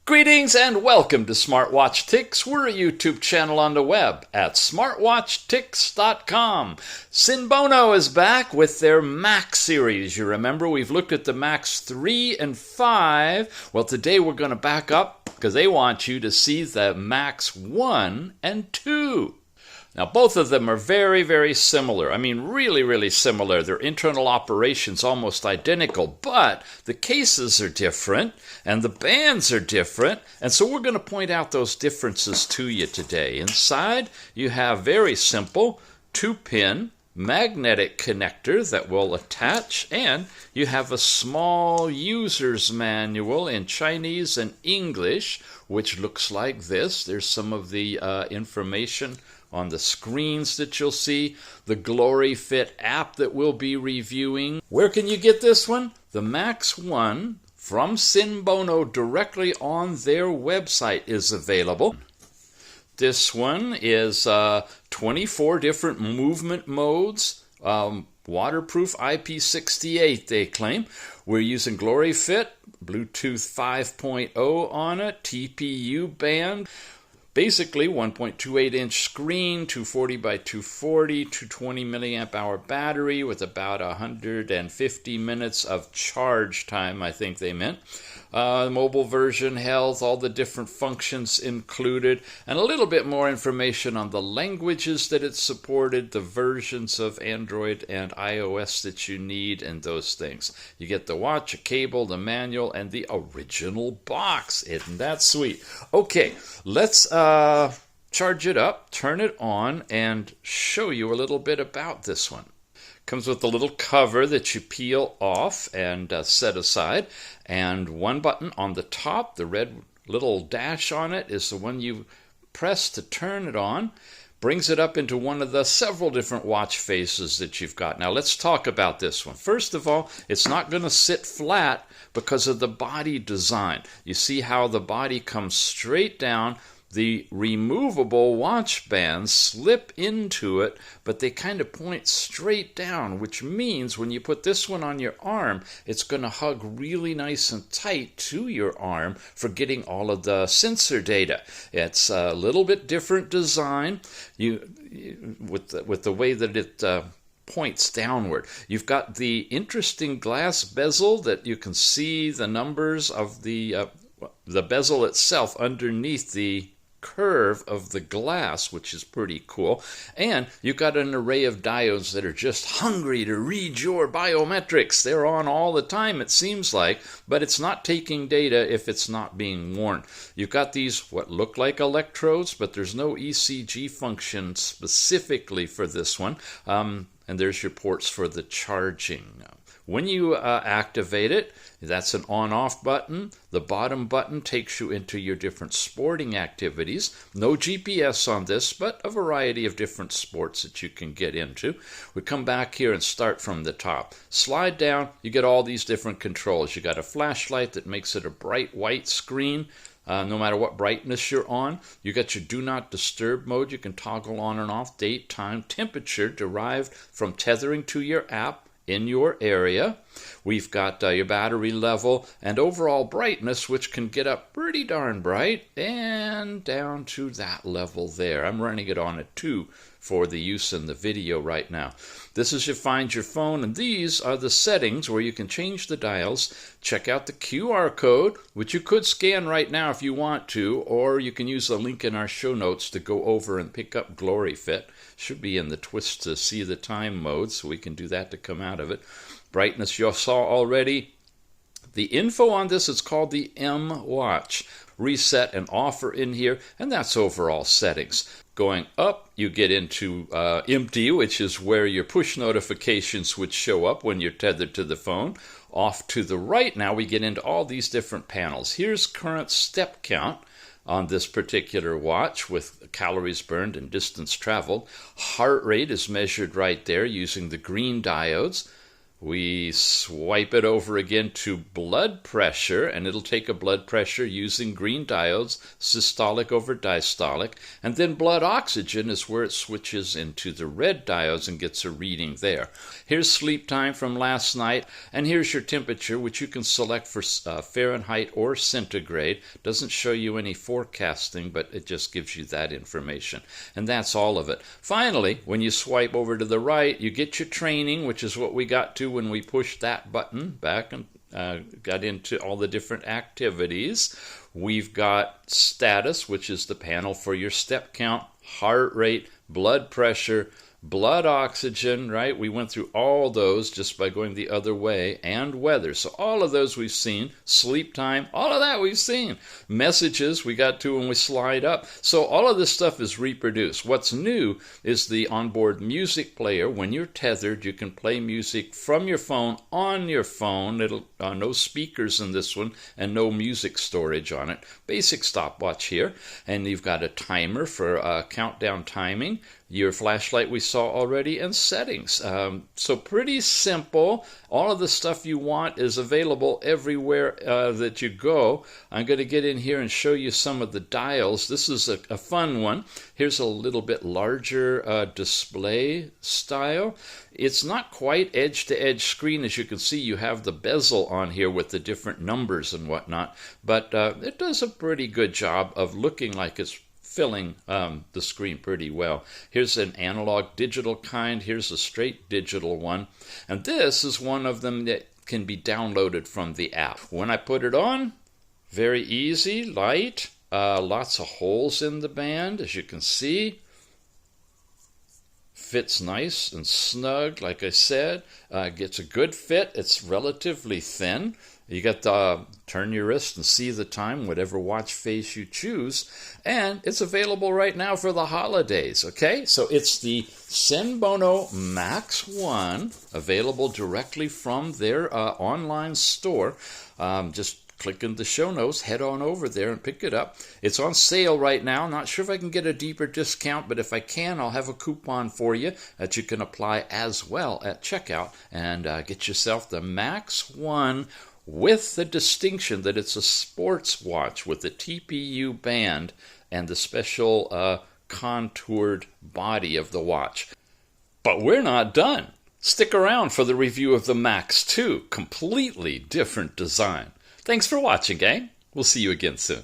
Greetings and welcome to Smartwatch Ticks. We're a YouTube channel on the web at smartwatchticks.com. SENBONO is back with their Max series. You remember we've looked at the Max 3 and 5. Well, today we're going to back up because they want you to see the Max 1 and 2. Now, both of them are very, very similar. I mean, really, really similar. Their internal operations almost identical, but the cases are different and the bands are different. And so we're going to point out those differences to you today. Inside, you have very simple 2-pin magnetic connector that will attach, and you have a small user's manual in Chinese and English, which looks like this. There's some of the information on the screens that you'll see, the GloryFit app that we'll be reviewing. Where can you get this one? The Max 1 from SENBONO directly on their website is available. This one is 24 different movement modes, waterproof IP68 they claim. We're using GloryFit, Bluetooth 5.0 on it, TPU band. Basically, 1.28-inch screen, 240 by 240, 220 milliamp hour battery with about 150 minutes of charge time, I think they meant. Mobile version, health, all the different functions included, and a little bit more information on the languages that it's supported, the versions of Android and iOS that you need, and those things. You get the watch, a cable, the manual, and the original box. Isn't that sweet? Okay, let's charge it up, turn it on, and show you a little bit about this one. Comes with a little cover that you peel off and set aside, and one button on the top, the red little dash on it, is the one you press to turn it on. Brings it up into one of the several different watch faces that you've got. Now let's talk about this one. First of all, it's not going to sit flat because of the body design. You see how the body comes straight down. The removable watch bands slip into it, but they kind of point straight down, which means when you put this one on your arm, it's going to hug really nice and tight to your arm for getting all of the sensor data. It's a little bit different design with the way that it points downward. You've got the interesting glass bezel that you can see the numbers of the bezel itself underneath the curve of the glass, which is pretty cool. And you've got an array of diodes that are just hungry to read your biometrics. They're on all the time, it seems like, but it's not taking data if it's not being worn. You've got these what look like electrodes, but there's no ECG function specifically for this one. And there's your ports for the charging. When you activate it, that's an on-off button. The bottom button takes you into your different sporting activities. No GPS on this, but a variety of different sports that you can get into. We come back here and start from the top. Slide down, you get all these different controls. You got a flashlight that makes it a bright white screen. No matter what brightness you're on. You got your do not disturb mode. You can toggle on and off date, time, temperature derived from tethering to your app in your area. We've got your battery level and overall brightness, which can get up pretty darn bright and down to that level there. I'm running it on a 2 for the use in the video right now. This is you find your phone, and these are the settings where you can change the dials. Check out the QR code, which you could scan right now if you want to, or you can use the link in our show notes to go over and pick up GloryFit. Should be in the twist to see the time mode, so we can do that to come out of it. Brightness you saw already. The info on this is called the M Watch. Reset and offer in here, and that's overall settings. Going up, you get into empty, which is where your push notifications would show up when you're tethered to the phone. Off to the right now, we get into all these different panels. Here's current step count on this particular watch with calories burned and distance traveled. Heart rate is measured right there using the green diodes. We swipe it over again to blood pressure, and it'll take a blood pressure using green diodes, systolic over diastolic, and then blood oxygen is where it switches into the red diodes and gets a reading there. Here's sleep time from last night, and here's your temperature, which you can select for Fahrenheit or centigrade. Doesn't show you any forecasting, but it just gives you that information. And that's all of it. Finally, when you swipe over to the right, you get your training, which is what we got to when we pushed that button back and got into all the different activities. We've got status, which is the panel for your step count, heart rate, blood pressure, blood oxygen, right? We went through all those just by going the other way, and weather. So all of those we've seen. Sleep time, all of that we've seen. Messages we got to when we slide up. So all of this stuff is reproduced. What's new is the onboard music player. When you're tethered, you can play music from your phone on your phone. It'll no speakers in this one and no music storage on it. Basic stopwatch here. And you've got a timer for countdown timing. Your flashlight we saw already, and settings. So pretty simple. All of the stuff you want is available everywhere that you go. I'm going to get in here and show you some of the dials. This is a fun one. Here's a little bit larger display style. It's not quite edge-to-edge screen. As you can see, you have the bezel on here with the different numbers and whatnot, but it does a pretty good job of looking like it's filling the screen pretty well. Here's an analog digital kind. Here's a straight digital one. And this is one of them that can be downloaded from the app. When I put it on, very easy, light, lots of holes in the band, as you can see. Fits nice and snug, like I said. Gets a good fit. It's relatively thin. You got to turn your wrist and see the time, whatever watch face you choose. And it's available right now for the holidays, okay? So it's the SENBONO MAX1, available directly from their online store. Just click in the show notes, head on over there and pick it up. It's on sale right now. Not sure if I can get a deeper discount, but if I can, I'll have a coupon for you that you can apply as well at checkout and get yourself the MAX1 with the distinction that it's a sports watch with the TPU band and the special contoured body of the watch. But we're not done. Stick around for the review of the Max 2, completely different design. Thanks for watching, gang. We'll see you again soon.